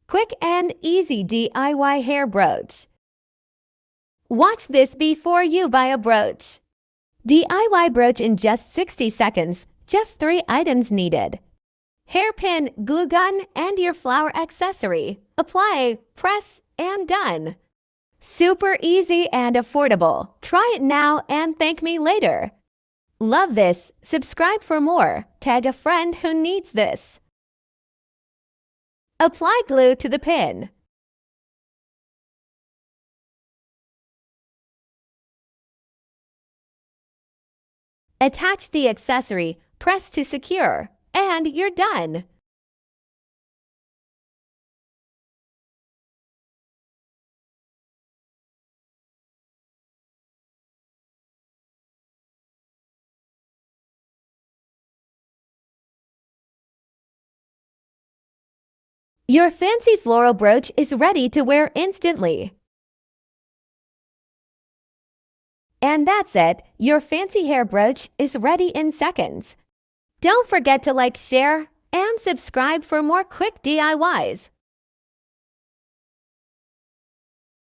Quick and easy DIY hair brooch. Watch this before you buy a brooch. DIY brooch in just 60 seconds. Just 3 items needed. Hairpin, glue gun, and your flower accessory. Apply, press, and done. Super easy and affordable. Try it now and thank me later. Love this. Subscribe for more. Tag a friend who needs this. Apply glue to the pin. Attach the accessory, press to secure, and you're done. Your fancy floral brooch is ready to wear instantly. And that's it. Your fancy hair brooch is ready in seconds. Don't forget to like, share, and subscribe for more quick DIYs.